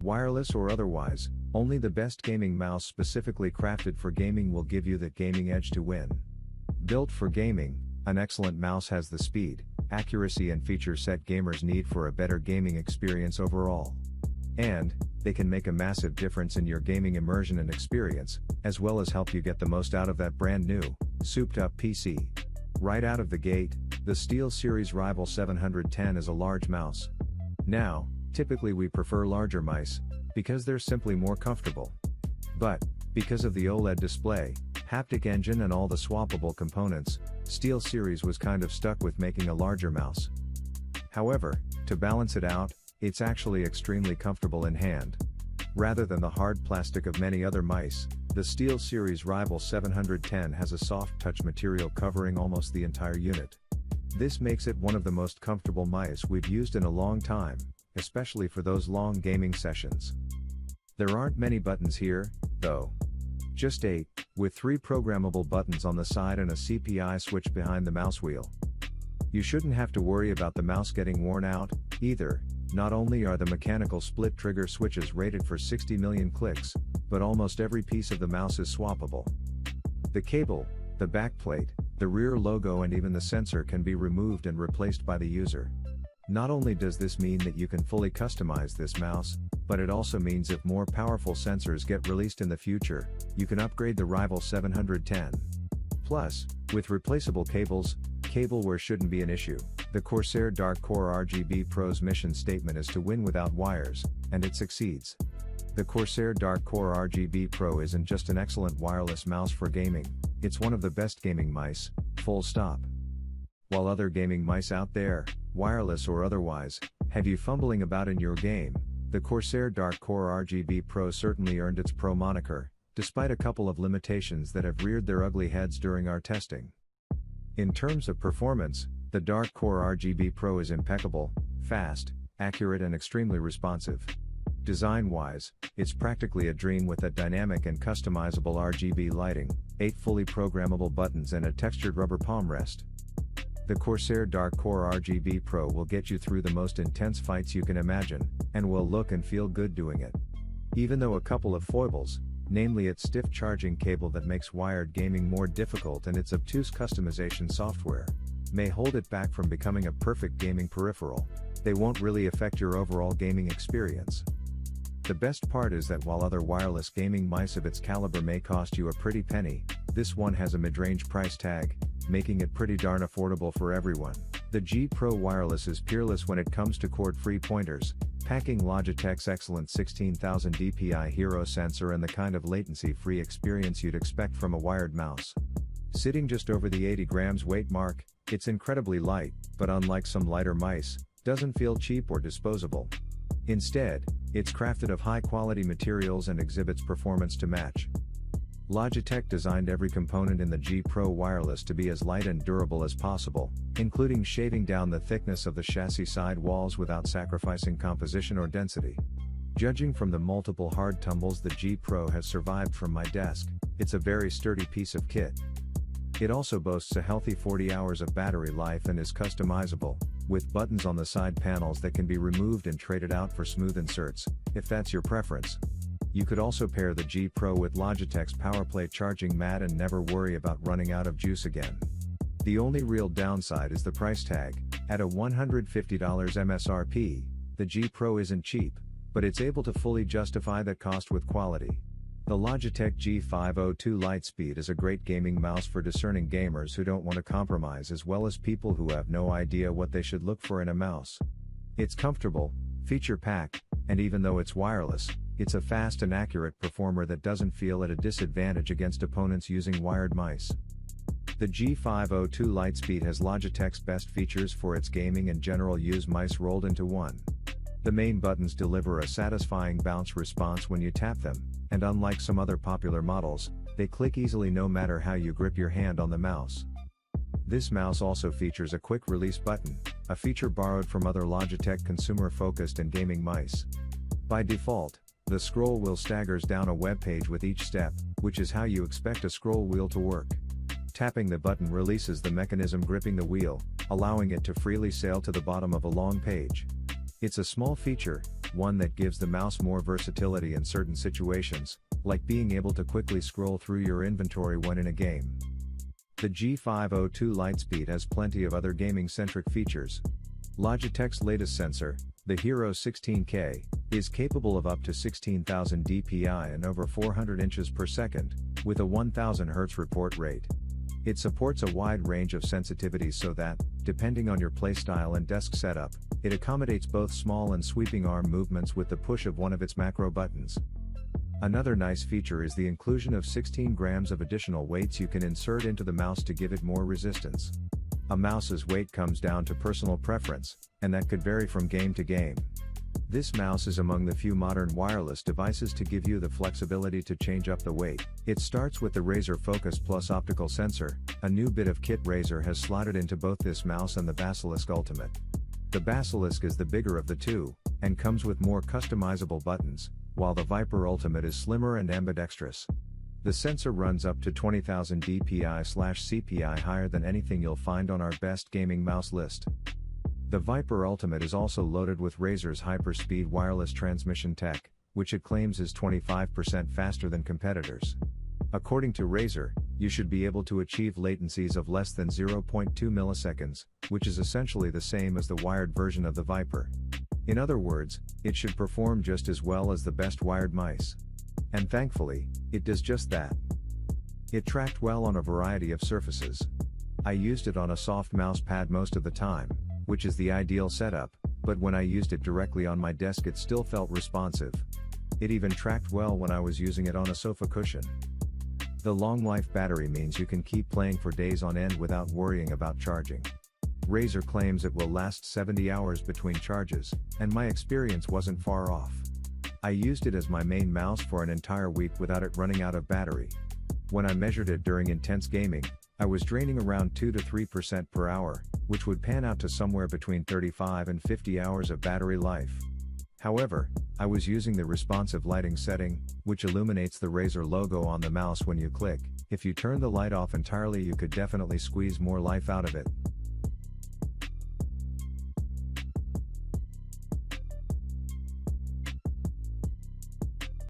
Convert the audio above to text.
Wireless or otherwise, only the best gaming mouse specifically crafted for gaming will give you that gaming edge to win. Built for gaming, an excellent mouse has the speed, accuracy and feature set gamers need for a better gaming experience overall. And, they can make a massive difference in your gaming immersion and experience, as well as help you get the most out of that brand new, souped up PC. Right out of the gate, the SteelSeries Rival 710 is a large mouse. Now, typically we prefer larger mice, because they're simply more comfortable. But, because of the OLED display, haptic engine and all the swappable components, SteelSeries was kind of stuck with making a larger mouse. However, to balance it out, it's actually extremely comfortable in hand. Rather than the hard plastic of many other mice, the SteelSeries Rival 710 has a soft touch material covering almost the entire unit. This makes it one of the most comfortable mice we've used in a long time, especially for those long gaming sessions. There aren't many buttons here, though. Just 8, with 3 programmable buttons on the side and a CPI switch behind the mouse wheel. You shouldn't have to worry about the mouse getting worn out, either. Not only are the mechanical split trigger switches rated for 60 million clicks, but almost every piece of the mouse is swappable. The cable, the backplate, the rear logo and even the sensor can be removed and replaced by the user. Not only does this mean that you can fully customize this mouse, but it also means if more powerful sensors get released in the future, you can upgrade the Rival 710. Plus, with replaceable cables, cable wear shouldn't be an issue. The Corsair Dark Core RGB Pro's mission statement is to win without wires, and it succeeds. The Corsair Dark Core RGB Pro isn't just an excellent wireless mouse for gaming, it's one of the best gaming mice, full stop. While other gaming mice out there, wireless or otherwise, have you fumbling about in your game, the Corsair Dark Core RGB Pro certainly earned its Pro moniker, despite a couple of limitations that have reared their ugly heads during our testing. In terms of performance, the Dark Core RGB Pro is impeccable, fast, accurate and extremely responsive. Design-wise, it's practically a dream with that dynamic and customizable RGB lighting, 8 fully programmable buttons and a textured rubber palm rest. The Corsair Dark Core RGB Pro will get you through the most intense fights you can imagine, and will look and feel good doing it. Even though a couple of foibles, namely its stiff charging cable that makes wired gaming more difficult and its obtuse customization software, may hold it back from becoming a perfect gaming peripheral, they won't really affect your overall gaming experience. The best part is that while other wireless gaming mice of its caliber may cost you a pretty penny, this one has a mid-range price tag, making it pretty darn affordable for everyone. The G Pro Wireless is peerless when it comes to cord-free pointers, packing Logitech's excellent 16,000 dpi Hero sensor and the kind of latency-free experience you'd expect from a wired mouse. Sitting just over the 80 grams weight mark, it's incredibly light, but unlike some lighter mice, doesn't feel cheap or disposable. Instead, it's crafted of high-quality materials and exhibits performance to match. Logitech designed every component in the G Pro Wireless to be as light and durable as possible, including shaving down the thickness of the chassis side walls without sacrificing composition or density. Judging from the multiple hard tumbles the G Pro has survived from my desk, it's a very sturdy piece of kit. It also boasts a healthy 40 hours of battery life and is customizable, with buttons on the side panels that can be removed and traded out for smooth inserts, if that's your preference. You could also pair the G Pro with Logitech's PowerPlay charging mat and never worry about running out of juice again. The only real downside is the price tag. At a $150 MSRP, the G Pro isn't cheap, but it's able to fully justify that cost with quality. The Logitech G502 Lightspeed is a great gaming mouse for discerning gamers who don't want to compromise as well as people who have no idea what they should look for in a mouse. It's comfortable, feature-packed, and even though it's wireless, it's a fast and accurate performer that doesn't feel at a disadvantage against opponents using wired mice. The G502 Lightspeed has Logitech's best features for its gaming and general use mice rolled into one. The main buttons deliver a satisfying bounce response when you tap them, and unlike some other popular models, they click easily no matter how you grip your hand on the mouse. This mouse also features a quick release button, a feature borrowed from other Logitech consumer-focused and gaming mice. By default, the scroll wheel staggers down a web page with each step, which is how you expect a scroll wheel to work. Tapping the button releases the mechanism gripping the wheel, allowing it to freely sail to the bottom of a long page. It's a small feature, one that gives the mouse more versatility in certain situations, like being able to quickly scroll through your inventory when in a game. The G502 Lightspeed has plenty of other gaming-centric features. Logitech's latest sensor, the Hero 16K, is capable of up to 16,000 dpi and over 400 inches per second, with a 1000 Hz report rate. It supports a wide range of sensitivities so that, depending on your playstyle and desk setup, it accommodates both small and sweeping arm movements with the push of one of its macro buttons. Another nice feature is the inclusion of 16 grams of additional weights you can insert into the mouse to give it more resistance. A mouse's weight comes down to personal preference, and that could vary from game to game. This mouse is among the few modern wireless devices to give you the flexibility to change up the weight. It starts with the Razer Focus Plus optical sensor. A new bit of kit Razer has slotted into both this mouse and the Basilisk Ultimate. The Basilisk is the bigger of the two, and comes with more customizable buttons, while the Viper Ultimate is slimmer and ambidextrous. The sensor runs up to 20,000 dpi/CPI, higher than anything you'll find on our best gaming mouse list. The Viper Ultimate is also loaded with Razer's hyper-speed wireless transmission tech, which it claims is 25% faster than competitors. According to Razer, you should be able to achieve latencies of less than 0.2 milliseconds, which is essentially the same as the wired version of the Viper. In other words, it should perform just as well as the best wired mice. And thankfully, it does just that. It tracked well on a variety of surfaces. I used it on a soft mouse pad most of the time, which is the ideal setup, but when I used it directly on my desk it still felt responsive. It even tracked well when I was using it on a sofa cushion. The long life battery means you can keep playing for days on end without worrying about charging. Razer claims it will last 70 hours between charges, and my experience wasn't far off. I used it as my main mouse for an entire week without it running out of battery. When I measured it during intense gaming, I was draining around 2 to 3% per hour, which would pan out to somewhere between 35 and 50 hours of battery life. However, I was using the responsive lighting setting, which illuminates the Razer logo on the mouse when you click. If you turn the light off entirely, you could definitely squeeze more life out of it.